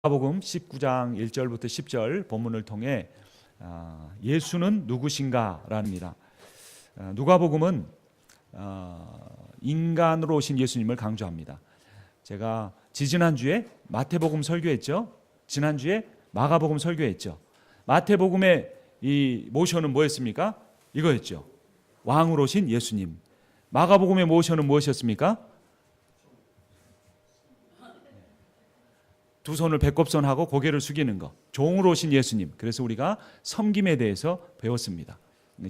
누가복음 19장 1절부터 10절 본문을 통해 예수는 누구신가랍니다. 누가복음은 인간으로 오신 예수님을 강조합니다. 제가 지지난주에 마태복음 설교했죠. 지난주에 마가복음 설교했죠. 마태복음의 이 모션은 뭐였습니까? 이거였죠. 왕으로 오신 예수님. 마가복음의 모션은 무엇이었습니까? 두 손을 배꼽선하고 고개를 숙이는 것, 종으로 오신 예수님. 그래서 우리가 섬김에 대해서 배웠습니다.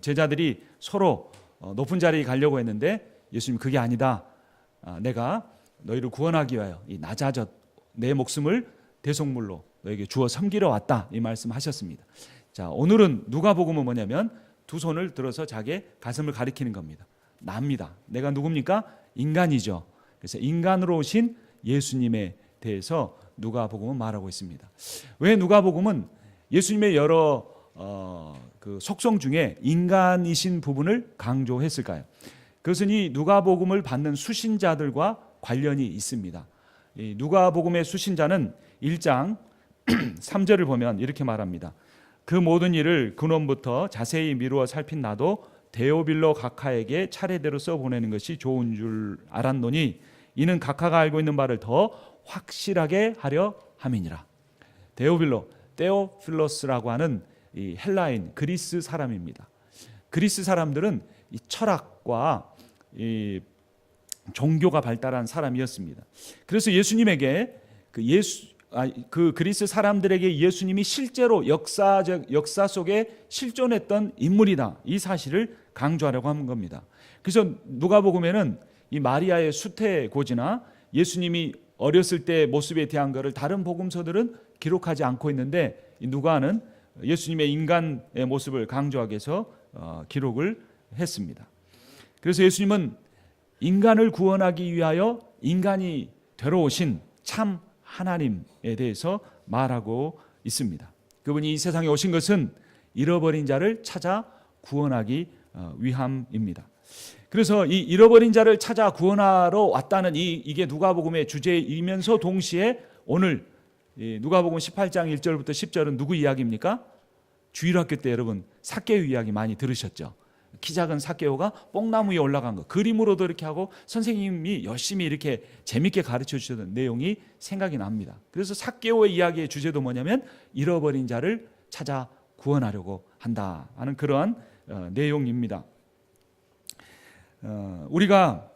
제자들이 서로 높은 자리에 가려고 했는데 예수님 그게 아니다. 내가 너희를 구원하기 위하여 이 낮아졌 내 목숨을 대속물로 너에게 주어 섬기러 왔다. 이 말씀하셨습니다. 자, 오늘은 누가복음은 뭐냐면 두 손을 들어서 자기의 가슴을 가리키는 겁니다. 납니다. 내가 누굽니까? 인간이죠. 그래서 인간으로 오신 예수님에 대해서 누가복음은 말하고 있습니다. 왜 누가복음은 예수님의 여러 그 속성 중에 인간이신 부분을 강조했을까요? 그것은 이 누가복음을 받는 수신자들과 관련이 있습니다. 이 누가복음의 수신자는 1장 3절을 보면 이렇게 말합니다. 그 모든 일을 근원부터 자세히 미루어 살핀 나도 데오빌로 각하에게 차례대로 써보내는 것이 좋은 줄 알았노니 이는 각하가 알고 있는 바를 더 확실하게 하려 함이니라. 데오빌로, 테오필로스라고 하는 이 헬라인 그리스 사람입니다. 그리스 사람들은 이 철학과 이 종교가 발달한 사람이었습니다. 그래서 예수님에게 그 그리스 사람들에게 예수님이 실제로 역사 속에 실존했던 인물이다. 이 사실을 강조하려고 하는 겁니다. 그래서 누가복음에는 이 마리아의 수태고지나 예수님이 어렸을 때 모습에 대한 것을 다른 복음서들은 기록하지 않고 있는데 누가는 예수님의 인간의 모습을 강조하기 위해서 기록을 했습니다. 그래서 예수님은 인간을 구원하기 위하여 인간이 되러 오신 참 하나님에 대해서 말하고 있습니다. 그분이 이 세상에 오신 것은 잃어버린 자를 찾아 구원하기 위함입니다. 그래서 이 잃어버린 자를 찾아 구원하러 왔다는 이게 누가복음의 주제이면서 동시에 오늘 누가복음 18장 1절부터 10절은 누구 이야기입니까? 주일학교 때 여러분 삭개오 이야기 많이 들으셨죠? 키 작은 삭개오가 뽕나무 위에 올라간 거 그림으로도 이렇게 하고 선생님이 열심히 이렇게 재밌게 가르쳐 주셨던 내용이 생각이 납니다. 그래서 삭개오의 이야기의 주제도 뭐냐면 잃어버린 자를 찾아 구원하려고 한다 하는 그러한 내용입니다. 우리가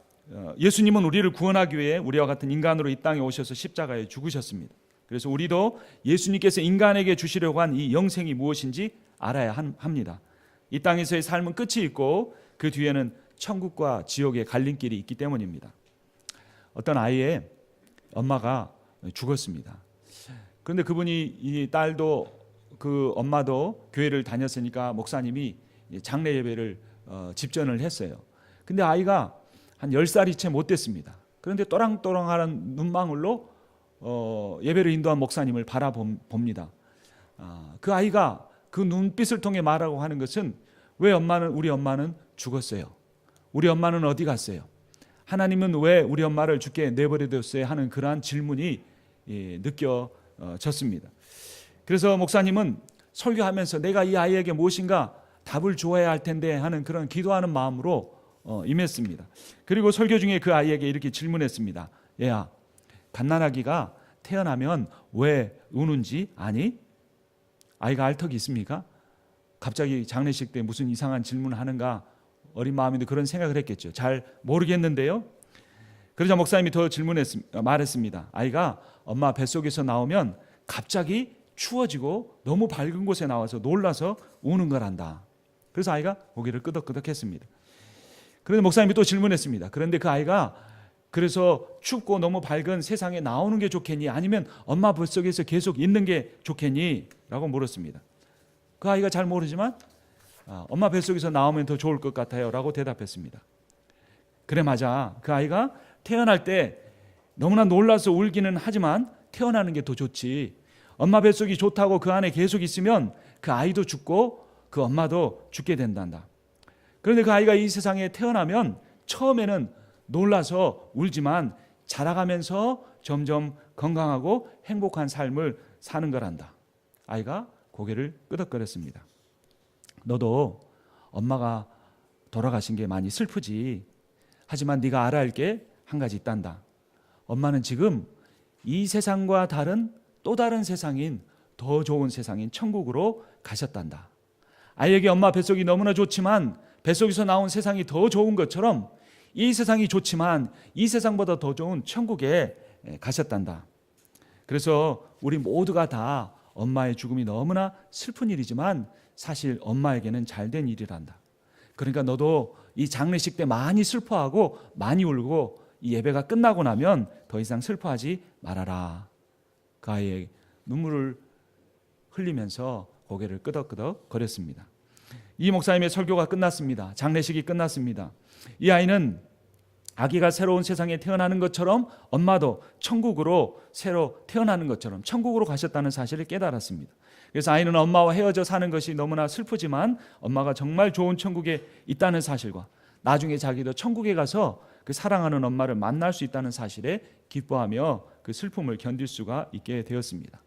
예수님은 우리를 구원하기 위해 우리와 같은 인간으로 이 땅에 오셔서 십자가에 죽으셨습니다. 그래서 우리도 예수님께서 인간에게 주시려고 한 이 영생이 무엇인지 알아야 합니다. 이 땅에서의 삶은 끝이 있고 그 뒤에는 천국과 지옥의 갈림길이 있기 때문입니다. 어떤 아이의 엄마가 죽었습니다. 그런데 그분이 이 딸도 그 엄마도 교회를 다녔으니까 목사님이 장례 예배를 집전을 했어요. 근데 아이가 한 10살이 채 못 됐습니다. 그런데 또랑또랑하는 눈망울로 예배를 인도한 목사님을 바라봅니다. 그 아이가 그 눈빛을 통해 말하고 하는 것은 왜 우리 엄마는 죽었어요? 우리 엄마는 어디 갔어요? 하나님은 왜 우리 엄마를 죽게 내버려뒀어요? 하는 그러한 질문이 느껴졌습니다. 그래서 목사님은 설교하면서 내가 이 아이에게 무엇인가 답을 주어야 할 텐데 하는 그런 기도하는 마음으로 임했습니다. 그리고 설교 중에 그 아이에게 이렇게 질문했습니다. 얘야, 갓난아기가 태어나면 왜 우는지 아니? 아이가 알 턱이 있습니까? 갑자기 장례식 때 무슨 이상한 질문을 하는가 어린 마음에도 그런 생각을 했겠죠. 잘 모르겠는데요. 그러자 목사님이 더 말했습니다. 아이가 엄마 뱃속에서 나오면 갑자기 추워지고 너무 밝은 곳에 나와서 놀라서 우는 거란다. 그래서 아이가 고개를 끄덕끄덕했습니다. 그런데 목사님이 또 질문했습니다. 그런데 그 아이가 그래서 춥고 너무 밝은 세상에 나오는 게 좋겠니? 아니면 엄마 뱃속에서 계속 있는 게 좋겠니? 라고 물었습니다. 그 아이가 잘 모르지만 엄마 뱃속에서 나오면 더 좋을 것 같아요 라고 대답했습니다. 그래 맞아. 그 아이가 태어날 때 너무나 놀라서 울기는 하지만 태어나는 게 더 좋지. 엄마 뱃속이 좋다고 그 안에 계속 있으면 그 아이도 죽고 그 엄마도 죽게 된단다. 그런데 그 아이가 이 세상에 태어나면 처음에는 놀라서 울지만 자라가면서 점점 건강하고 행복한 삶을 사는 거란다. 아이가 고개를 끄덕거렸습니다. 너도 엄마가 돌아가신 게 많이 슬프지. 하지만 네가 알아야 할 게 한 가지 있단다. 엄마는 지금 이 세상과 다른 또 다른 세상인 더 좋은 세상인 천국으로 가셨단다. 아이에게 엄마 뱃속이 너무나 좋지만 뱃속에서 나온 세상이 더 좋은 것처럼 이 세상이 좋지만 이 세상보다 더 좋은 천국에 가셨단다. 그래서 우리 모두가 다 엄마의 죽음이 너무나 슬픈 일이지만 사실 엄마에게는 잘된 일이란다. 그러니까 너도 이 장례식 때 많이 슬퍼하고 많이 울고 이 예배가 끝나고 나면 더 이상 슬퍼하지 말아라. 그 아이의 눈물을 흘리면서 고개를 끄덕끄덕 거렸습니다. 이 목사님의 설교가 끝났습니다. 장례식이 끝났습니다. 이 아이는 아기가 새로운 세상에 태어나는 것처럼 엄마도 천국으로 새로 태어나는 것처럼 천국으로 가셨다는 사실을 깨달았습니다. 그래서 아이는 엄마와 헤어져 사는 것이 너무나 슬프지만 엄마가 정말 좋은 천국에 있다는 사실과 나중에 자기도 천국에 가서 그 사랑하는 엄마를 만날 수 있다는 사실에 기뻐하며 그 슬픔을 견딜 수가 있게 되었습니다.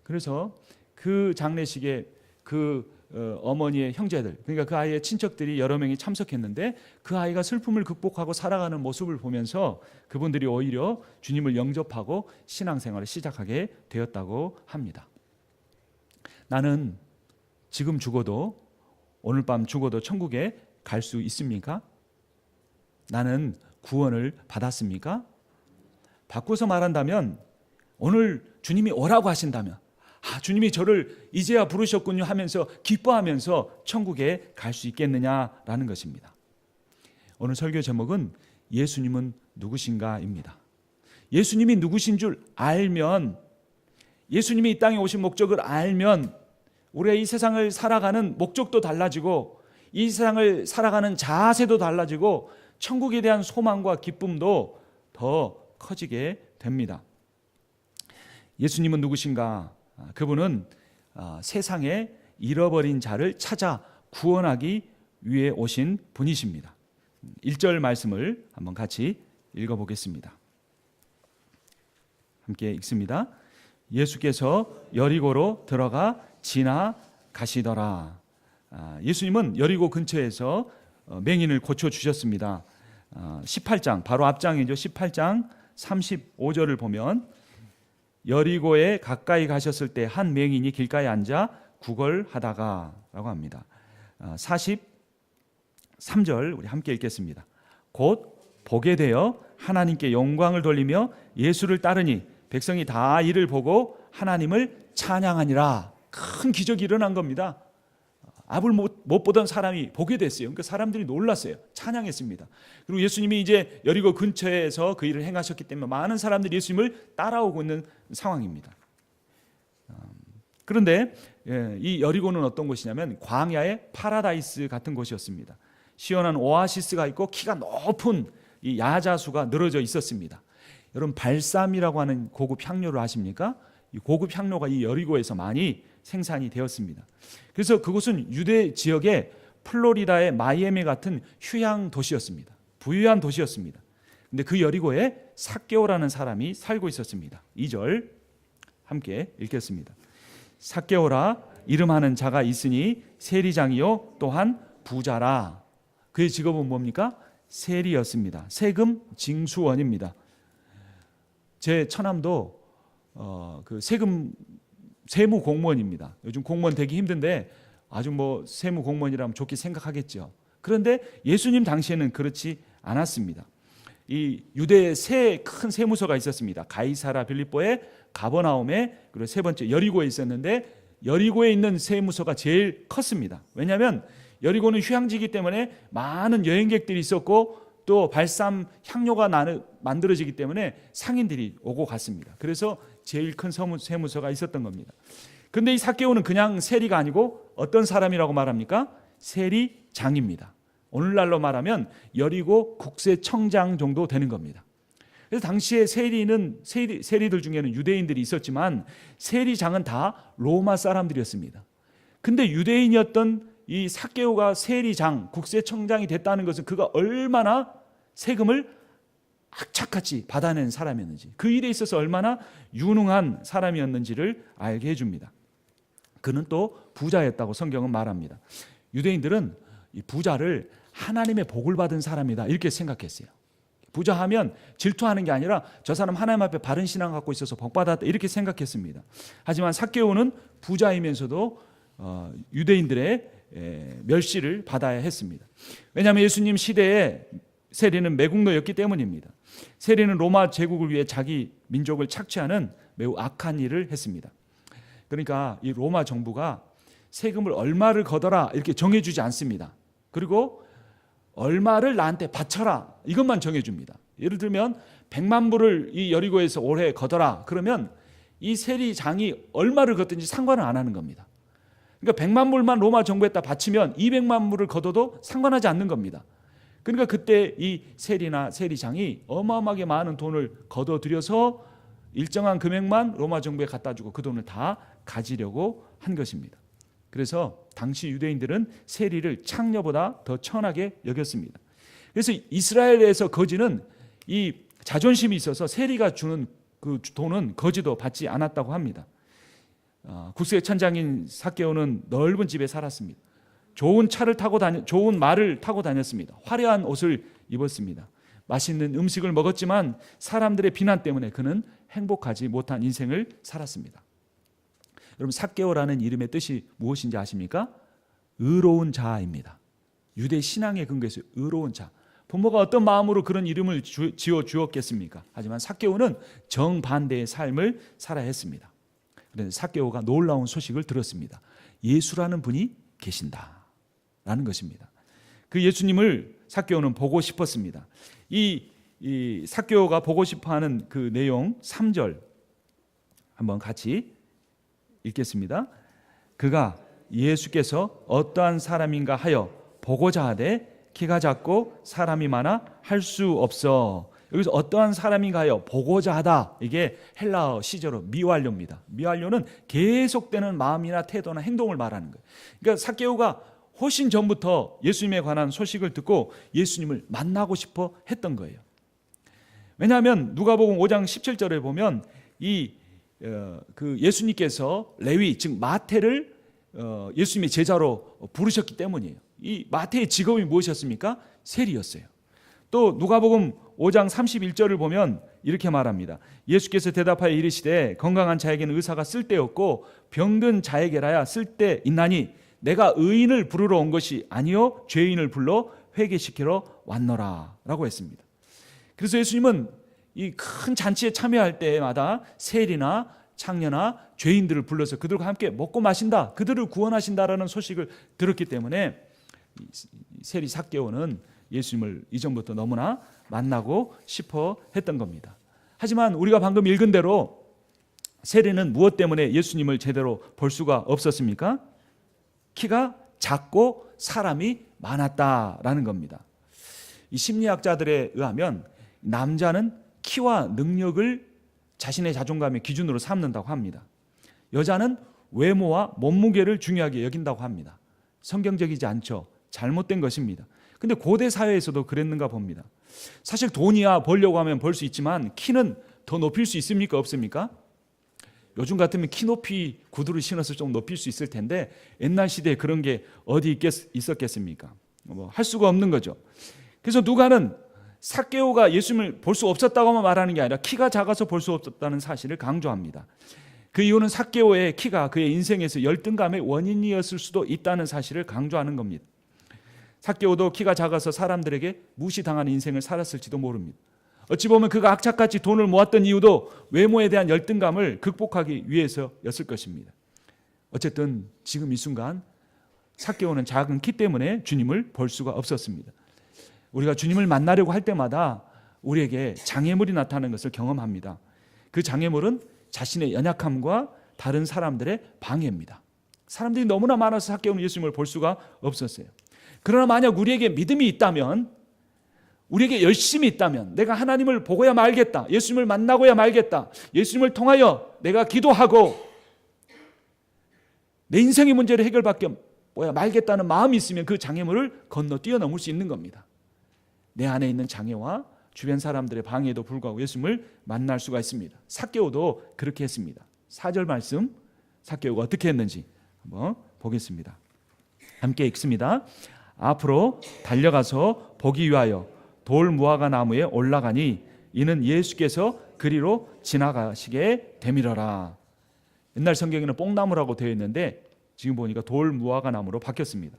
그래서 그 장례식에 그 어머니의 형제들, 그러니까 그 아이의 친척들이 여러 명이 참석했는데 그 아이가 슬픔을 극복하고 살아가는 모습을 보면서 그분들이 오히려 주님을 영접하고 신앙생활을 시작하게 되었다고 합니다. 나는 지금 죽어도 오늘 밤 죽어도 천국에 갈 수 있습니까? 나는 구원을 받았습니까? 바꿔서 말한다면 오늘 주님이 오라고 하신다면 주님이 저를 이제야 부르셨군요 하면서 기뻐하면서 천국에 갈 수 있겠느냐라는 것입니다. 오늘 설교 제목은 예수님은 누구신가입니다. 예수님이 누구신 줄 알면, 예수님이 이 땅에 오신 목적을 알면 우리가 이 세상을 살아가는 목적도 달라지고 이 세상을 살아가는 자세도 달라지고 천국에 대한 소망과 기쁨도 더 커지게 됩니다. 예수님은 누구신가? 그분은 세상에 잃어버린 자를 찾아 구원하기 위해 오신 분이십니다. 1절 말씀을 한번 같이 읽어보겠습니다. 함께 읽습니다. 예수께서 여리고로 들어가 지나가시더라. 예수님은 여리고 근처에서 맹인을 고쳐주셨습니다. 18장 바로 앞장이죠. 18장 35절을 보면 여리고에 가까이 가셨을 때 한 맹인이 길가에 앉아 구걸하다가 라고 합니다. 43절 우리 함께 읽겠습니다. 곧 보게 되어 하나님께 영광을 돌리며 예수를 따르니 백성이 다 이를 보고 하나님을 찬양하니라. 큰 기적이 일어난 겁니다. 앞을 못 보던 사람이 보게 됐어요. 그러니까 사람들이 놀랐어요. 찬양했습니다. 그리고 예수님이 이제 여리고 근처에서 그 일을 행하셨기 때문에 많은 사람들이 예수님을 따라오고 있는 상황입니다. 그런데 이 여리고는 어떤 곳이냐면 광야의 파라다이스 같은 곳이었습니다. 시원한 오아시스가 있고 키가 높은 이 야자수가 늘어져 있었습니다. 여러분 발삼이라고 하는 고급 향료를 아십니까? 이 고급 향료가 이 여리고에서 많이 생산이 되었습니다. 그래서 그곳은 유대 지역의 플로리다의 마이애미 같은 휴양 도시였습니다. 부유한 도시였습니다. 근데 그 여리고에 삭개오라는 사람이 살고 있었습니다. 2절 함께 읽겠습니다. 삭개오라 이름하는 자가 있으니 세리장이요 또한 부자라. 그의 직업은 뭡니까? 세리였습니다. 세금 징수원입니다. 제 처남도 그 세무 공무원입니다. 요즘 공무원 되기 힘든데 아주 세무 공무원이라면 좋게 생각하겠죠. 그런데 예수님 당시에는 그렇지 않았습니다. 이 유대에 세 큰 세무서가 있었습니다. 가이사라 빌립보에, 가버나움에, 그리고 세 번째 여리고에 있었는데 여리고에 있는 세무서가 제일 컸습니다. 왜냐하면 여리고는 휴양지이기 때문에 많은 여행객들이 있었고 또 발삼 향료가 만들어지기 때문에 상인들이 오고 갔습니다. 그래서 제일 큰 세무서가 있었던 겁니다. 그런데 이 삭개오는 그냥 세리가 아니고 어떤 사람이라고 말합니까? 세리장입니다. 오늘날로 말하면 여리고 국세청장 정도 되는 겁니다. 그래서 당시에 세리들 중에는 유대인들이 있었지만 세리장은 다 로마 사람들이었습니다. 근데 유대인이었던 이 삭개오가 세리장, 국세청장이 됐다는 것은 그가 얼마나 세금을 악착같이 받아낸 사람이었는지, 그 일에 있어서 얼마나 유능한 사람이었는지를 알게 해줍니다. 그는 또 부자였다고 성경은 말합니다. 유대인들은 이 부자를 하나님의 복을 받은 사람이다 이렇게 생각했어요. 부자하면 질투하는 게 아니라 저 사람 하나님 앞에 바른 신앙 갖고 있어서 복 받았다 이렇게 생각했습니다. 하지만 삭개오는 부자이면서도 유대인들의 멸시를 받아야 했습니다. 왜냐하면 예수님 시대에 세리는 매국노였기 때문입니다. 세리는 로마 제국을 위해 자기 민족을 착취하는 매우 악한 일을 했습니다. 그러니까 이 로마 정부가 세금을 얼마를 걷어라 이렇게 정해주지 않습니다. 그리고 얼마를 나한테 바쳐라 이것만 정해줍니다. 예를 들면 100만 불을 이 여리고에서 올해 걷어라 그러면 이 세리장이 얼마를 걷든지 상관을 안 하는 겁니다. 그러니까 100만 불만 로마 정부에다 바치면 200만 불을 걷어도 상관하지 않는 겁니다. 그러니까 그때 이 세리나 세리장이 어마어마하게 많은 돈을 걷어들여서 일정한 금액만 로마 정부에 갖다 주고 그 돈을 다 가지려고 한 것입니다. 그래서 당시 유대인들은 세리를 창녀보다 더 천하게 여겼습니다. 그래서 이스라엘에서 거지는 이 자존심이 있어서 세리가 주는 그 돈은 거지도 받지 않았다고 합니다. 국수의 천장인 삭개오는 넓은 집에 살았습니다. 좋은 말을 타고 다녔습니다. 화려한 옷을 입었습니다. 맛있는 음식을 먹었지만 사람들의 비난 때문에 그는 행복하지 못한 인생을 살았습니다. 여러분, 삭개오라는 이름의 뜻이 무엇인지 아십니까? 의로운 자입니다. 유대 신앙의 근거에서 의로운 자. 부모가 어떤 마음으로 그런 이름을 지어 주었겠습니까? 하지만 삭개오는 정반대의 삶을 살아야 했습니다. 그래서 삭개오가 놀라운 소식을 들었습니다. 예수라는 분이 계신다라는 것입니다. 그 예수님을 삭개오는 보고 싶었습니다. 이 삭개오가 보고 싶어하는 그 내용 3절 한번 같이 읽겠습니다. 그가 예수께서 어떠한 사람인가 하여 보고자 하되 키가 작고 사람이 많아 할 수 없어. 여기서 어떠한 사람인가 하여 보고자 하다, 이게 헬라어 시제로 미완료입니다. 미완료는 계속되는 마음이나 태도나 행동을 말하는 거예요. 그러니까 삭개오가 훨씬 전부터 예수님에 관한 소식을 듣고 예수님을 만나고 싶어 했던 거예요. 왜냐하면 누가복음 5장 17절에 보면 그 예수님께서 레위 즉 마태를 예수님의 제자로 부르셨기 때문이에요. 이 마태의 직업이 무엇이었습니까? 세리였어요. 또 누가복음 5장 31절을 보면 이렇게 말합니다. 예수께서 대답하여 이르시되 건강한 자에게는 의사가 쓸데없고 병든 자에게라야 쓸데있나니 내가 의인을 부르러 온 것이 아니요 죄인을 불러 회개시키러 왔노라 라고 했습니다. 그래서 예수님은 이 큰 잔치에 참여할 때마다 세리나 창녀나 죄인들을 불러서 그들과 함께 먹고 마신다, 그들을 구원하신다라는 소식을 들었기 때문에 세리 삭개오는 예수님을 이전부터 너무나 만나고 싶어 했던 겁니다. 하지만 우리가 방금 읽은 대로 세리는 무엇 때문에 예수님을 제대로 볼 수가 없었습니까? 키가 작고 사람이 많았다라는 겁니다. 이 심리학자들에 의하면 남자는 키와 능력을 자신의 자존감의 기준으로 삼는다고 합니다. 여자는 외모와 몸무게를 중요하게 여긴다고 합니다. 성경적이지 않죠. 잘못된 것입니다. 근데 고대 사회에서도 그랬는가 봅니다. 사실 돈이야 벌려고 하면 벌 수 있지만 키는 더 높일 수 있습니까? 없습니까? 요즘 같으면 키 높이 구두를 신어서 좀 높일 수 있을 텐데 옛날 시대에 그런 게 어디 있었겠습니까? 할 수가 없는 거죠. 그래서 누가는 삭개오가 예수님을 볼 수 없었다고만 말하는 게 아니라 키가 작아서 볼 수 없었다는 사실을 강조합니다. 그 이유는 삭개오의 키가 그의 인생에서 열등감의 원인이었을 수도 있다는 사실을 강조하는 겁니다. 삭개오도 키가 작아서 사람들에게 무시당하는 인생을 살았을지도 모릅니다. 어찌 보면 그가 악착같이 돈을 모았던 이유도 외모에 대한 열등감을 극복하기 위해서였을 것입니다. 어쨌든 지금 이 순간 삭개오는 작은 키 때문에 주님을 볼 수가 없었습니다. 우리가 주님을 만나려고 할 때마다 우리에게 장애물이 나타나는 것을 경험합니다. 그 장애물은 자신의 연약함과 다른 사람들의 방해입니다. 사람들이 너무나 많아서 삭개오는 예수님을 볼 수가 없었어요. 그러나 만약 우리에게 믿음이 있다면, 우리에게 열심이 있다면, 내가 하나님을 보고야 말겠다, 예수님을 만나고야 말겠다, 예수님을 통하여 내가 기도하고 내 인생의 문제를 해결받게 말겠다는 마음이 있으면 그 장애물을 건너 뛰어넘을 수 있는 겁니다. 내 안에 있는 장애와 주변 사람들의 방해에도 불구하고 예수님을 만날 수가 있습니다. 삭개오도 그렇게 했습니다. 4절 말씀, 삭개오가 어떻게 했는지 한번 보겠습니다. 함께 읽습니다. 앞으로 달려가서 보기 위하여 돌 무화과 나무에 올라가니 이는 예수께서 그리로 지나가시게 되밀어라. 옛날 성경에는 뽕나무라고 되어 있는데 지금 보니까 돌 무화과 나무로 바뀌었습니다.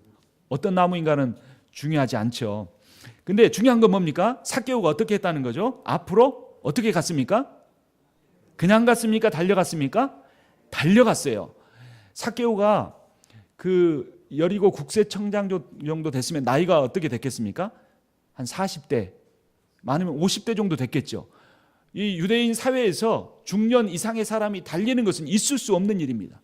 어떤 나무인가는 중요하지 않죠. 근데 중요한 건 뭡니까? 삭개오가 어떻게 했다는 거죠? 앞으로 어떻게 갔습니까? 그냥 갔습니까? 달려갔습니까? 달려갔어요. 삭개오가 그 여리고 국세청장 정도 됐으면 나이가 어떻게 됐겠습니까? 한 40대, 많으면 50대 정도 됐겠죠. 이 유대인 사회에서 중년 이상의 사람이 달리는 것은 있을 수 없는 일입니다.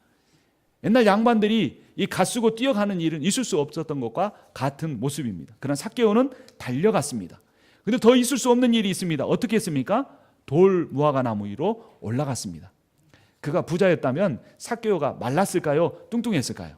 옛날 양반들이 이 갓쓰고 뛰어가는 일은 있을 수 없었던 것과 같은 모습입니다. 그러나 삭개오는 달려갔습니다. 그런데 더 있을 수 없는 일이 있습니다. 어떻게 했습니까? 돌 무화과 나무 위로 올라갔습니다. 그가 부자였다면 삭개오가 말랐을까요? 뚱뚱했을까요?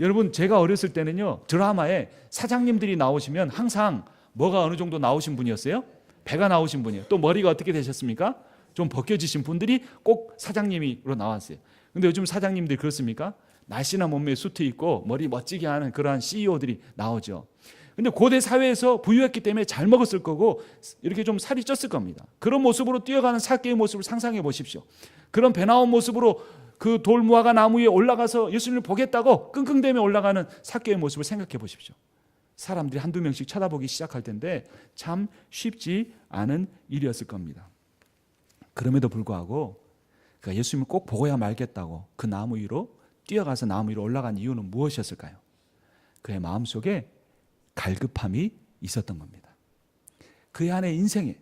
여러분, 제가 어렸을 때는요, 드라마에 사장님들이 나오시면 항상 뭐가 어느 정도 나오신 분이었어요? 배가 나오신 분이에요. 또 머리가 어떻게 되셨습니까? 좀 벗겨지신 분들이 꼭 사장님으로 나왔어요. 근데 요즘 사장님들이 그렇습니까? 날씬한 몸매에 수트 입고 머리 멋지게 하는 그러한 CEO들이 나오죠. 근데 고대 사회에서 부유했기 때문에 잘 먹었을 거고 이렇게 좀 살이 쪘을 겁니다. 그런 모습으로 뛰어가는 삭개의 모습을 상상해 보십시오. 그런 배 나온 모습으로 그 돌무화과 나무 위에 올라가서 예수님을 보겠다고 끙끙대며 올라가는 삭개의 모습을 생각해 보십시오. 사람들이 한두 명씩 쳐다보기 시작할 텐데 참 쉽지 않은 일이었을 겁니다. 그럼에도 불구하고 그가 예수님을 꼭 보고야 말겠다고 그 나무 위로 뛰어가서 나무 위로 올라간 이유는 무엇이었을까요? 그의 마음속에 갈급함이 있었던 겁니다. 그의 안에 인생에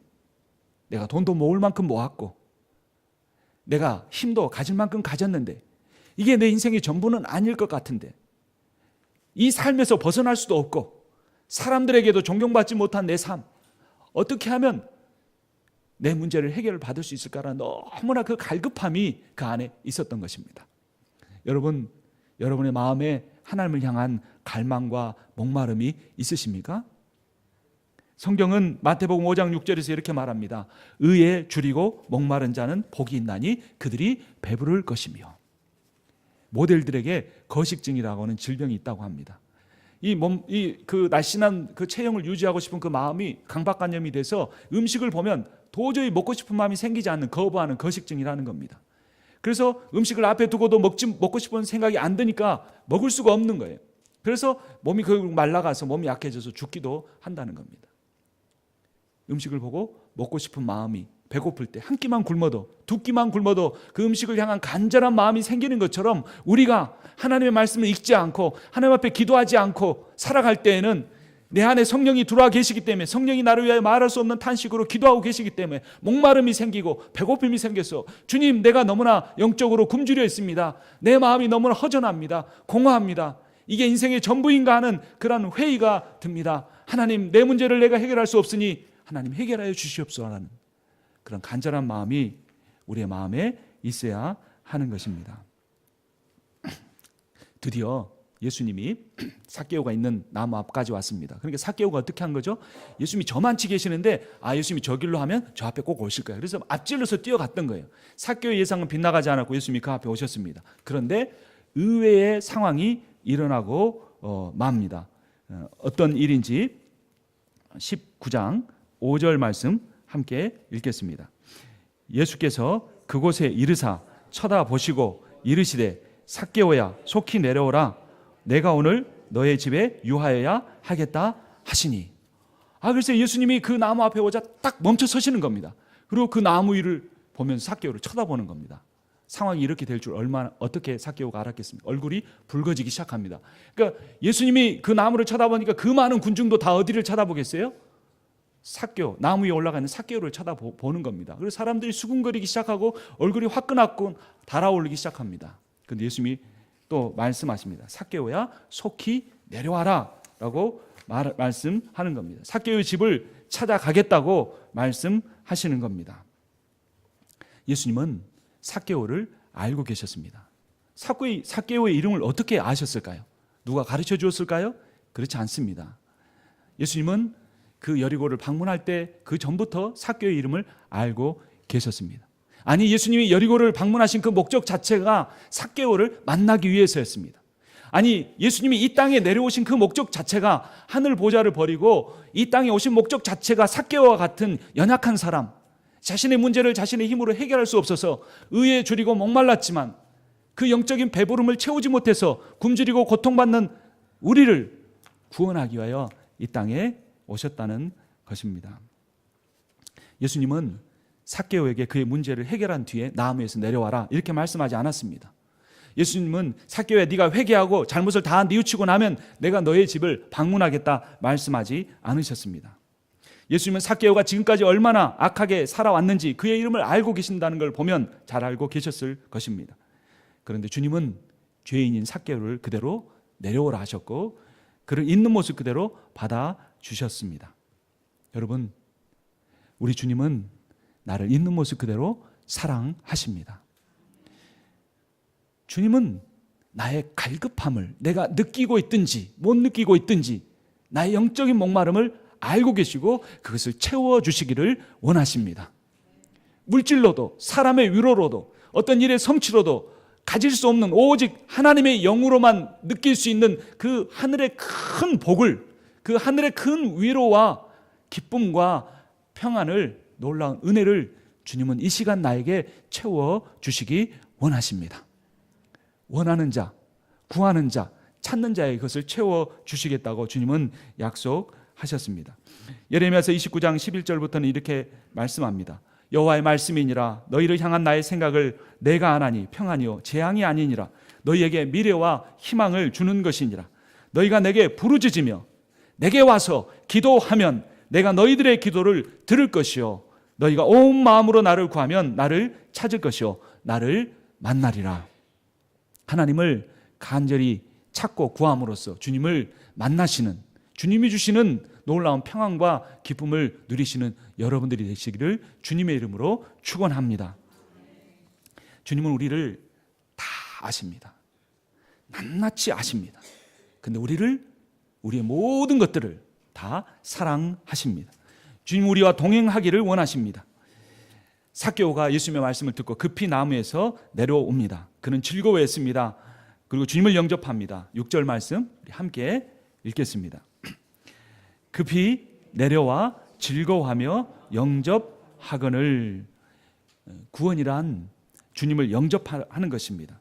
내가 돈도 모을 만큼 모았고 내가 힘도 가질 만큼 가졌는데 이게 내 인생의 전부는 아닐 것 같은데 이 삶에서 벗어날 수도 없고 사람들에게도 존경받지 못한 내 삶, 어떻게 하면 내 문제를 해결을 받을 수 있을까라는 너무나 그 갈급함이 그 안에 있었던 것입니다. 여러분, 여러분의 마음에 하나님을 향한 갈망과 목마름이 있으십니까? 성경은 마태복음 5장 6절에서 이렇게 말합니다. 의에 줄이고 목마른 자는 복이 있나니 그들이 배부를 것이며. 모델들에게 거식증이라고 하는 질병이 있다고 합니다. 그 날씬한 그 체형을 유지하고 싶은 그 마음이 강박관념이 돼서 음식을 보면 도저히 먹고 싶은 마음이 생기지 않는 거부하는 거식증이라는 겁니다. 그래서 음식을 앞에 두고도 먹고 싶은 생각이 안 드니까 먹을 수가 없는 거예요. 그래서 몸이 결국 말라가서 몸이 약해져서 죽기도 한다는 겁니다. 음식을 보고 먹고 싶은 마음이 배고플 때 한 끼만 굶어도 두 끼만 굶어도 그 음식을 향한 간절한 마음이 생기는 것처럼 우리가 하나님의 말씀을 읽지 않고 하나님 앞에 기도하지 않고 살아갈 때에는 내 안에 성령이 들어와 계시기 때문에 성령이 나를 위하여 말할 수 없는 탄식으로 기도하고 계시기 때문에 목마름이 생기고 배고픔이 생겨서 주님, 내가 너무나 영적으로 굶주려 있습니다. 내 마음이 너무나 허전합니다. 공허합니다. 이게 인생의 전부인가 하는 그런 회의가 듭니다. 하나님, 내 문제를 내가 해결할 수 없으니 하나님 해결하여 주시옵소서라는 그런 간절한 마음이 우리의 마음에 있어야 하는 것입니다. 드디어 예수님이 삭개오가 있는 나무 앞까지 왔습니다. 그러니까 삭개오가 어떻게 한 거죠? 예수님이 저만치 계시는데 예수님이 저 길로 하면 저 앞에 꼭 오실 거예요. 그래서 앞질러서 뛰어갔던 거예요. 삭개오의 예상은 빗나가지 않았고 예수님이 그 앞에 오셨습니다. 그런데 의외의 상황이 일어나고 맙니다. 어떤 일인지 19장 5절 말씀 함께 읽겠습니다. 예수께서 그곳에 이르사 쳐다보시고 이르시되 삭개오야 속히 내려오라 내가 오늘 너의 집에 유하여야 하겠다 하시니. 그래서 예수님이 그 나무 앞에 오자 딱 멈춰 서시는 겁니다. 그리고 그 나무 위를 보면서 삭개오를 쳐다보는 겁니다. 상황이 이렇게 될 줄 어떻게 삭개오가 알았겠습니까? 얼굴이 붉어지기 시작합니다. 그러니까 예수님이 그 나무를 쳐다보니까 그 많은 군중도 다 어디를 쳐다보겠어요? 삭개오, 나무 위에 올라가 있는 삭개오를 쳐다보는 겁니다. 그래서 사람들이 수군거리기 시작하고 얼굴이 화끈화끈 달아오르기 시작합니다. 그런데 예수님이 또 말씀하십니다. 삭개오야 속히 내려와라 라고 말씀하는 겁니다. 삭개오의 집을 찾아가겠다고 말씀하시는 겁니다. 예수님은 삭개오를 알고 계셨습니다. 삭개오의 이름을 어떻게 아셨을까요? 누가 가르쳐 주었을까요? 그렇지 않습니다. 예수님은 그 여리고를 방문할 때 그 전부터 삭개오의 이름을 알고 계셨습니다. 아니, 예수님이 여리고를 방문하신 그 목적 자체가 삭개오를 만나기 위해서였습니다. 아니, 예수님이 이 땅에 내려오신 그 목적 자체가 하늘 보좌를 버리고 이 땅에 오신 목적 자체가 삭개오와 같은 연약한 사람, 자신의 문제를 자신의 힘으로 해결할 수 없어서 의에 줄이고 목말랐지만 그 영적인 배부름을 채우지 못해서 굶주리고 고통받는 우리를 구원하기 위하여 이 땅에 오셨다는 것입니다. 예수님은 삭개오에게 그의 문제를 해결한 뒤에 나무에서 내려와라 이렇게 말씀하지 않았습니다. 예수님은 삭개오야, 네가 회개하고 잘못을 다 뉘우치고 나면 내가 너의 집을 방문하겠다 말씀하지 않으셨습니다. 예수님은 삭개오가 지금까지 얼마나 악하게 살아왔는지 그의 이름을 알고 계신다는 걸 보면 잘 알고 계셨을 것입니다. 그런데 주님은 죄인인 삭개오를 그대로 내려오라 하셨고 그를 있는 모습 그대로 받아주셨습니다. 여러분, 우리 주님은 나를 있는 모습 그대로 사랑하십니다. 주님은 나의 갈급함을 내가 느끼고 있든지 못 느끼고 있든지 나의 영적인 목마름을 알고 계시고 그것을 채워주시기를 원하십니다. 물질로도 사람의 위로로도 어떤 일의 성취로도 가질 수 없는 오직 하나님의 영으로만 느낄 수 있는 그 하늘의 큰 복을, 그 하늘의 큰 위로와 기쁨과 평안을, 놀라운 은혜를 주님은 이 시간 나에게 채워주시기 원하십니다. 원하는 자, 구하는 자, 찾는 자의 것을 채워주시겠다고 주님은 약속하셨습니다. 예레미야서 29장 11절부터는 이렇게 말씀합니다. 여호와의 말씀이니라. 너희를 향한 나의 생각을 내가 아나니 평안이요 재앙이 아니니라. 너희에게 미래와 희망을 주는 것이니라. 너희가 내게 부르짖으며 내게 와서 기도하면 내가 너희들의 기도를 들을 것이요 너희가 온 마음으로 나를 구하면 나를 찾을 것이요 나를 만나리라. 하나님을 간절히 찾고 구함으로써 주님을 만나시는, 주님이 주시는 놀라운 평안과 기쁨을 누리시는 여러분들이 되시기를 주님의 이름으로 축원합니다. 주님은 우리를 다 아십니다. 낱낱이 아십니다. 근데 우리의 모든 것들을 다 사랑하십니다. 주님 우리와 동행하기를 원하십니다. 삭개오가 예수님의 말씀을 듣고 급히 나무에서 내려옵니다. 그는 즐거워했습니다. 그리고 주님을 영접합니다. 6절 말씀 우리 함께 읽겠습니다. 급히 내려와 즐거워하며 영접하거늘. 구원이란 주님을 영접하는 것입니다.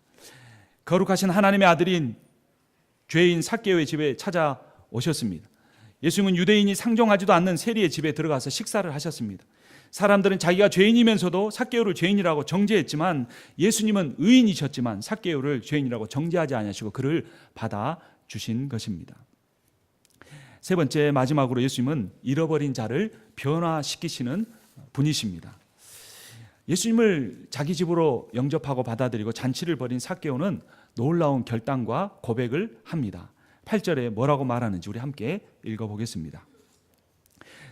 거룩하신 하나님의 아들인 죄인 삭개오의 집에 찾아오셨습니다. 예수님은 유대인이 상종하지도 않는 세리의 집에 들어가서 식사를 하셨습니다. 사람들은 자기가 죄인이면서도 삭개오를 죄인이라고 정죄했지만 예수님은 의인이셨지만 삭개오를 죄인이라고 정죄하지 않으시고 그를 받아주신 것입니다. 세 번째, 마지막으로 예수님은 잃어버린 자를 변화시키시는 분이십니다. 예수님을 자기 집으로 영접하고 받아들이고 잔치를 벌인 삭개오는 놀라운 결단과 고백을 합니다. 8절에 뭐라고 말하는지 우리 함께 읽어보겠습니다.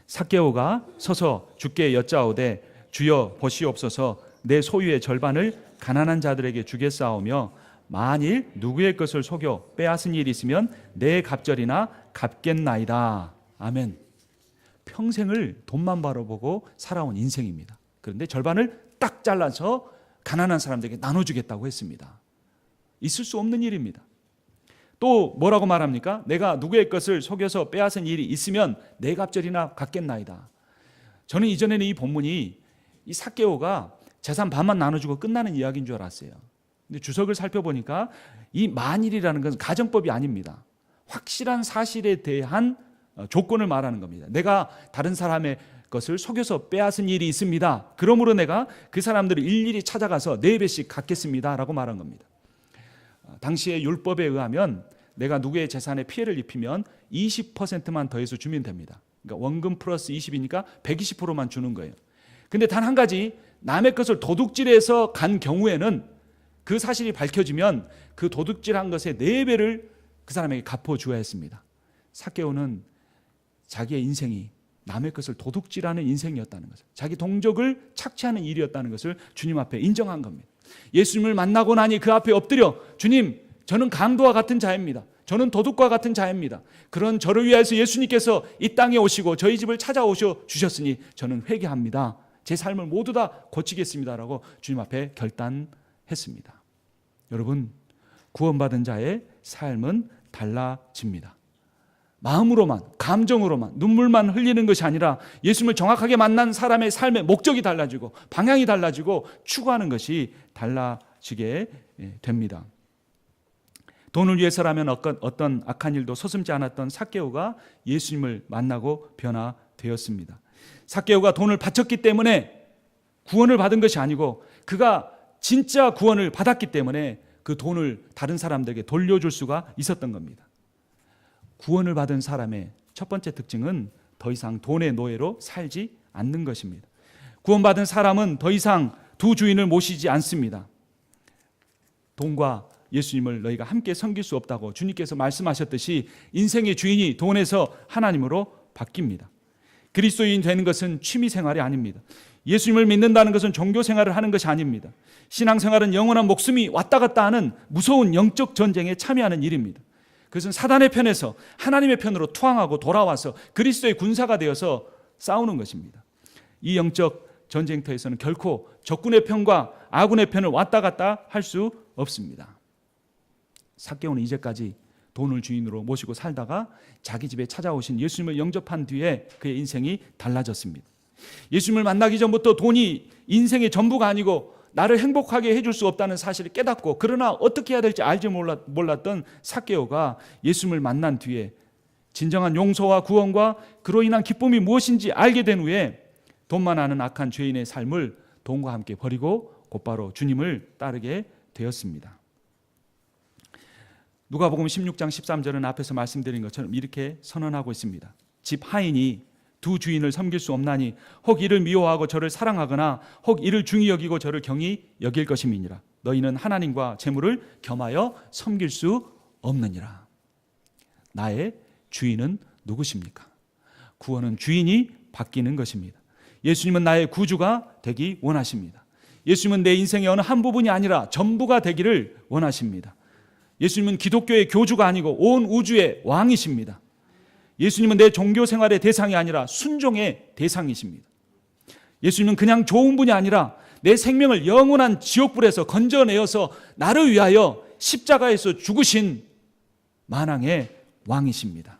삭개오가 서서 주께 여짜오되 주여 보시옵소서 내 소유의 절반을 가난한 자들에게 주겠사오며 만일 누구의 것을 속여 빼앗은 일이 있으면 내 갑절이나 갚겠나이다. 아멘. 평생을 돈만 바라보고 살아온 인생입니다. 그런데 절반을 딱 잘라서 가난한 사람들에게 나눠주겠다고 했습니다. 있을 수 없는 일입니다. 또 뭐라고 말합니까? 내가 누구의 것을 속여서 빼앗은 일이 있으면 내 갑절이나 갚겠나이다. 저는 이전에는 이 본문이 이 삭개오가 재산 반만 나눠주고 끝나는 이야기인 줄 알았어요. 근데 주석을 살펴보니까 이 만일이라는 것은 가정법이 아닙니다. 확실한 사실에 대한 조건을 말하는 겁니다. 내가 다른 사람의 것을 속여서 빼앗은 일이 있습니다. 그러므로 내가 그 사람들을 일일이 찾아가서 4배씩 갚겠습니다 라고 말한 겁니다. 당시의 율법에 의하면 내가 누구의 재산에 피해를 입히면 20%만 더해서 주면 됩니다. 그러니까 원금 플러스 20이니까 120%만 주는 거예요. 근데 단 한 가지, 남의 것을 도둑질해서 간 경우에는 그 사실이 밝혀지면 그 도둑질한 것의 4배를 그 사람에게 갚아줘야 했습니다. 삭개오는 자기의 인생이 남의 것을 도둑질하는 인생이었다는 것을, 자기 동족을 착취하는 일이었다는 것을 주님 앞에 인정한 겁니다. 예수님을 만나고 나니 그 앞에 엎드려 주님, 저는 강도와 같은 자입니다. 저는 도둑과 같은 자입니다. 그런 저를 위하여서 예수님께서 이 땅에 오시고 저희 집을 찾아오셔 주셨으니 저는 회개합니다. 제 삶을 모두 다 고치겠습니다라고 주님 앞에 결단했습니다. 여러분, 구원받은 자의 삶은 달라집니다. 마음으로만, 감정으로만, 눈물만 흘리는 것이 아니라 예수님을 정확하게 만난 사람의 삶의 목적이 달라지고 방향이 달라지고 추구하는 것이 달라지게 됩니다. 돈을 위해서라면 어떤 악한 일도 서슴지 않았던 삭개오가 예수님을 만나고 변화되었습니다. 삭개오가 돈을 바쳤기 때문에 구원을 받은 것이 아니고 그가 진짜 구원을 받았기 때문에 그 돈을 다른 사람들에게 돌려줄 수가 있었던 겁니다. 구원을 받은 사람의 첫 번째 특징은 더 이상 돈의 노예로 살지 않는 것입니다. 구원받은 사람은 더 이상 두 주인을 모시지 않습니다. 돈과 예수님을 너희가 함께 섬길 수 없다고 주님께서 말씀하셨듯이 인생의 주인이 돈에서 하나님으로 바뀝니다. 그리스도인 되는 것은 취미생활이 아닙니다. 예수님을 믿는다는 것은 종교생활을 하는 것이 아닙니다. 신앙생활은 영원한 목숨이 왔다 갔다 하는 무서운 영적 전쟁에 참여하는 일입니다. 그것은 사단의 편에서 하나님의 편으로 투항하고 돌아와서 그리스도의 군사가 되어서 싸우는 것입니다. 이 영적 전쟁터에서는 결코 적군의 편과 아군의 편을 왔다 갔다 할 수 없습니다. 삭개오는 이제까지 돈을 주인으로 모시고 살다가 자기 집에 찾아오신 예수님을 영접한 뒤에 그의 인생이 달라졌습니다. 예수님을 만나기 전부터 돈이 인생의 전부가 아니고 나를 행복하게 해줄 수 없다는 사실을 깨닫고 그러나 어떻게 해야 될지 알지 몰랐던 삭개오가 예수님을 만난 뒤에 진정한 용서와 구원과 그로 인한 기쁨이 무엇인지 알게 된 후에 돈만 아는 악한 죄인의 삶을 돈과 함께 버리고 곧바로 주님을 따르게 되었습니다. 누가복음 16장 13절은 앞에서 말씀드린 것처럼 이렇게 선언하고 있습니다. 집 하인이 두 주인을 섬길 수 없나니 혹 이를 미워하고 저를 사랑하거나 혹 이를 중히 여기고 저를 경히 여길 것임이니라. 너희는 하나님과 재물을 겸하여 섬길 수 없느니라. 나의 주인은 누구십니까? 구원은 주인이 바뀌는 것입니다. 예수님은 나의 구주가 되기 원하십니다. 예수님은 내 인생의 어느 한 부분이 아니라 전부가 되기를 원하십니다. 예수님은 기독교의 교주가 아니고 온 우주의 왕이십니다. 예수님은 내 종교 생활의 대상이 아니라 순종의 대상이십니다. 예수님은 그냥 좋은 분이 아니라 내 생명을 영원한 지옥불에서 건져내어서 나를 위하여 십자가에서 죽으신 만왕의 왕이십니다.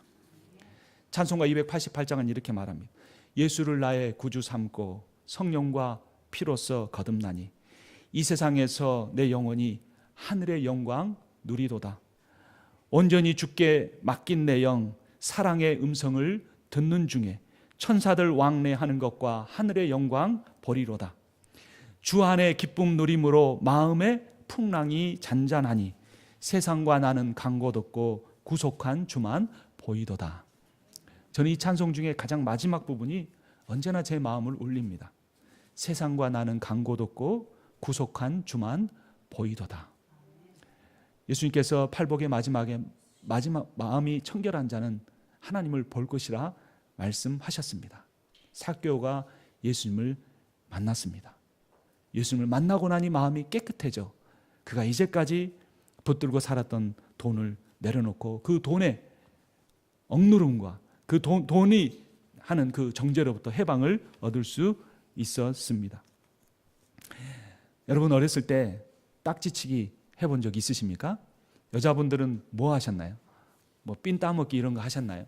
찬송가 288장은 이렇게 말합니다. 예수를 나의 구주 삼고 성령과 피로써 거듭나니 이 세상에서 내 영혼이 하늘의 영광 누리도다. 온전히 주께 맡긴 내 영 사랑의 음성을 듣는 중에 천사들 왕래하는 것과 하늘의 영광 보리로다. 주 안에 기쁨 누림으로 마음의 풍랑이 잔잔하니 세상과 나는 강고 덥고 구속한 주만 보이도다. 저는 이 찬송 중에 가장 마지막 부분이 언제나 제 마음을 울립니다. 세상과 나는 강고 덥고 구속한 주만 보이도다. 예수님께서 팔복의 마지막 마음이 청결한 자는 하나님을 볼 것이라 말씀하셨습니다. 삭개오가 예수님을 만났습니다. 예수님을 만나고 나니 마음이 깨끗해져 그가 이제까지 붙들고 살았던 돈을 내려놓고 그 돈의 억누름과 그 돈이 하는 그 정죄로부터 해방을 얻을 수 있었습니다. 여러분 어렸을 때 딱지치기 해본 적 있으십니까? 여자분들은 뭐 하셨나요? 뭐 삔 따먹기 이런 거 하셨나요?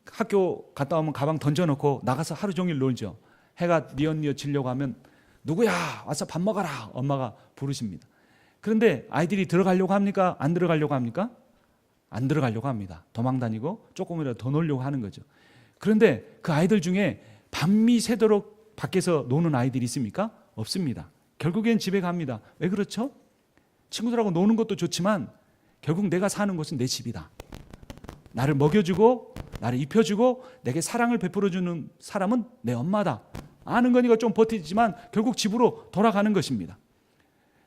학교 갔다 오면 가방 던져놓고 나가서 하루 종일 놀죠. 해가 뉘엿뉘엿지려고 하면 누구야 와서 밥 먹어라 엄마가 부르십니다. 그런데 아이들이 들어가려고 합니까? 안 들어가려고 합니까? 안 들어가려고 합니다. 도망다니고 조금이라도 더 놀려고 하는 거죠. 그런데 그 아이들 중에 밤이 새도록 밖에서 노는 아이들이 있습니까? 없습니다. 결국엔 집에 갑니다. 왜 그렇죠? 친구들하고 노는 것도 좋지만 결국 내가 사는 곳은 내 집이다. 나를 먹여주고 나를 입혀주고 내게 사랑을 베풀어주는 사람은 내 엄마다. 아는 거니까 좀 버티지만 결국 집으로 돌아가는 것입니다.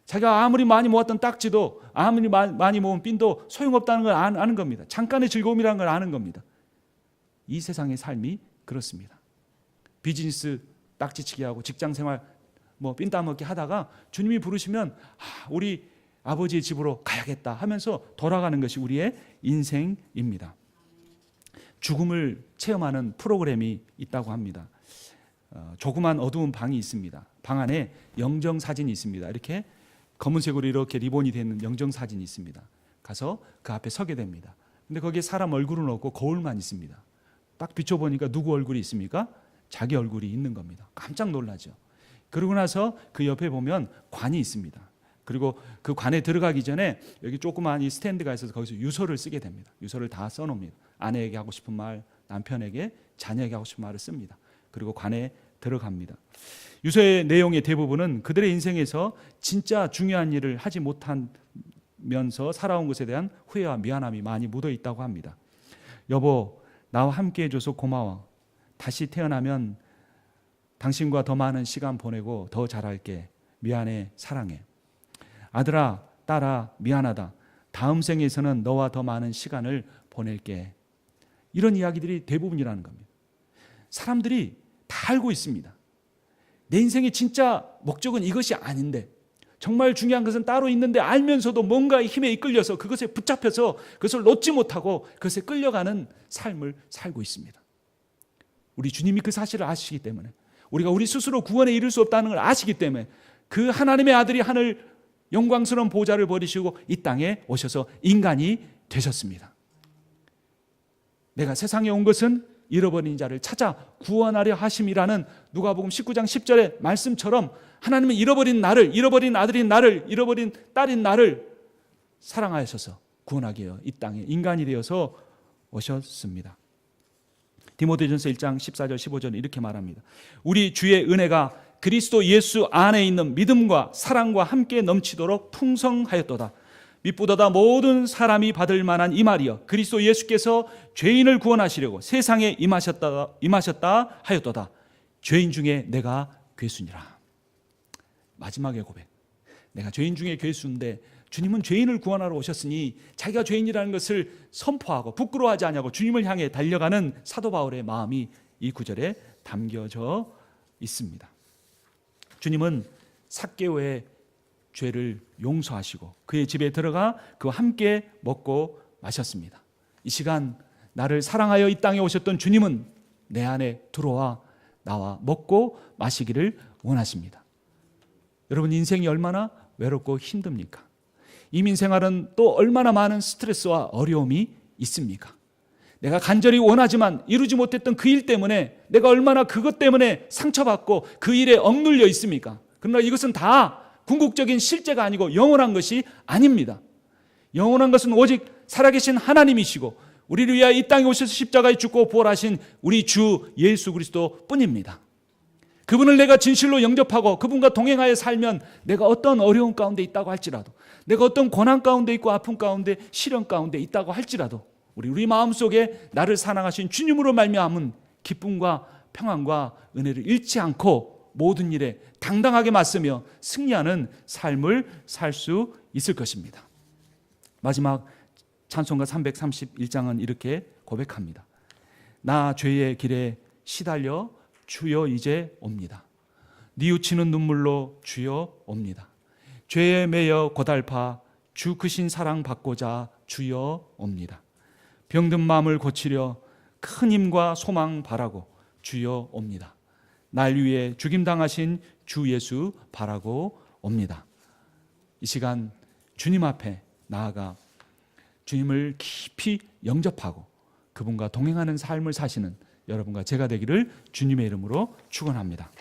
자기가 아무리 많이 모았던 딱지도 아무리 많이 모은 핀도 소용없다는 걸 아는 겁니다. 잠깐의 즐거움이라는 걸 아는 겁니다. 이 세상의 삶이 그렇습니다. 비즈니스 딱지치기하고 직장생활 핀 따먹기 하다가 주님이 부르시면 우리 아버지의 집으로 가야겠다 하면서 돌아가는 것이 우리의 인생입니다. 죽음을 체험하는 프로그램이 있다고 합니다. 조그만 어두운 방이 있습니다. 방 안에 영정사진이 있습니다. 이렇게 검은색으로 이렇게 리본이 되는 영정사진이 있습니다. 가서 그 앞에 서게 됩니다. 근데 거기에 사람 얼굴은 없고 거울만 있습니다. 딱 비춰보니까 누구 얼굴이 있습니까? 자기 얼굴이 있는 겁니다. 깜짝 놀라죠. 그러고 나서 그 옆에 보면 관이 있습니다. 그리고 그 관에 들어가기 전에 여기 조그만 이 스탠드가 있어서 거기서 유서를 쓰게 됩니다. 유서를 다 써놓습니다. 아내에게 하고 싶은 말, 남편에게, 자녀에게 하고 싶은 말을 씁니다. 그리고 관에 들어갑니다. 유서의 내용의 대부분은 그들의 인생에서 진짜 중요한 일을 하지 못하면서 살아온 것에 대한 후회와 미안함이 많이 묻어 있다고 합니다. 여보, 나와 함께 해줘서 고마워. 다시 태어나면 당신과 더 많은 시간 보내고 더 잘할게. 미안해, 사랑해. 아들아, 딸아, 미안하다. 다음 생에서는 너와 더 많은 시간을 보낼게. 이런 이야기들이 대부분이라는 겁니다. 사람들이 다 알고 있습니다. 내 인생의 진짜 목적은 이것이 아닌데, 정말 중요한 것은 따로 있는데 알면서도 뭔가의 힘에 이끌려서 그것에 붙잡혀서 그것을 놓지 못하고 그것에 끌려가는 삶을 살고 있습니다. 우리 주님이 그 사실을 아시기 때문에, 우리가 우리 스스로 구원에 이를 수 없다는 걸 아시기 때문에 그 하나님의 아들이 하늘 영광스러운 보좌를 버리시고 이 땅에 오셔서 인간이 되셨습니다. 내가 세상에 온 것은 잃어버린 자를 찾아 구원하려 하심이라는 누가복음 19장 10절의 말씀처럼 하나님은 잃어버린 나를, 잃어버린 아들인 나를, 잃어버린 딸인 나를 사랑하셔서 구원하기 위해 이 땅에 인간이 되어서 오셨습니다. 디모데전서 1장 14절 15절은 이렇게 말합니다. 우리 주의 은혜가 그리스도 예수 안에 있는 믿음과 사랑과 함께 넘치도록 풍성하였도다. 밑보다 모든 사람이 받을 만한 이 말이여, 그리스도 예수께서 죄인을 구원하시려고 세상에 임하셨다 하였도다. 죄인 중에 내가 괴수니라. 마지막의 고백. 내가 죄인 중에 괴수인데 주님은 죄인을 구원하러 오셨으니 자기가 죄인이라는 것을 선포하고 부끄러워하지 않냐고 주님을 향해 달려가는 사도 바울의 마음이 이 구절에 담겨져 있습니다. 주님은 삭개오의 죄를 용서하시고 그의 집에 들어가 그와 함께 먹고 마셨습니다. 이 시간 나를 사랑하여 이 땅에 오셨던 주님은 내 안에 들어와 나와 먹고 마시기를 원하십니다. 여러분, 인생이 얼마나 외롭고 힘듭니까? 이민생활은 또 얼마나 많은 스트레스와 어려움이 있습니까? 내가 간절히 원하지만 이루지 못했던 그 일 때문에 내가 얼마나 그것 때문에 상처받고 그 일에 억눌려 있습니까? 그러나 이것은 다 궁극적인 실제가 아니고 영원한 것이 아닙니다. 영원한 것은 오직 살아계신 하나님이시고 우리를 위하여 이 땅에 오셔서 십자가에 죽고 부활하신 우리 주 예수 그리스도 뿐입니다. 그분을 내가 진실로 영접하고 그분과 동행하여 살면 내가 어떤 어려움 가운데 있다고 할지라도, 내가 어떤 고난 가운데 있고 아픔 가운데 시련 가운데 있다고 할지라도 우리 마음속에 나를 사랑하신 주님으로 말미암은 기쁨과 평안과 은혜를 잃지 않고 모든 일에 당당하게 맞서며 승리하는 삶을 살 수 있을 것입니다. 마지막 찬송가 331장은 이렇게 고백합니다. 나 죄의 길에 시달려 주여 이제 옵니다. 뉘우치는 눈물로 주여 옵니다. 죄에 매여 고달파 주 크신 사랑 받고자 주여 옵니다. 병든 마음을 고치려 큰 힘과 소망 바라고 주여 옵니다. 날 위해 죽임당하신 주 예수 바라고 옵니다. 이 시간 주님 앞에 나아가 주님을 깊이 영접하고 그분과 동행하는 삶을 사시는 여러분과 제가 되기를 주님의 이름으로 축원합니다.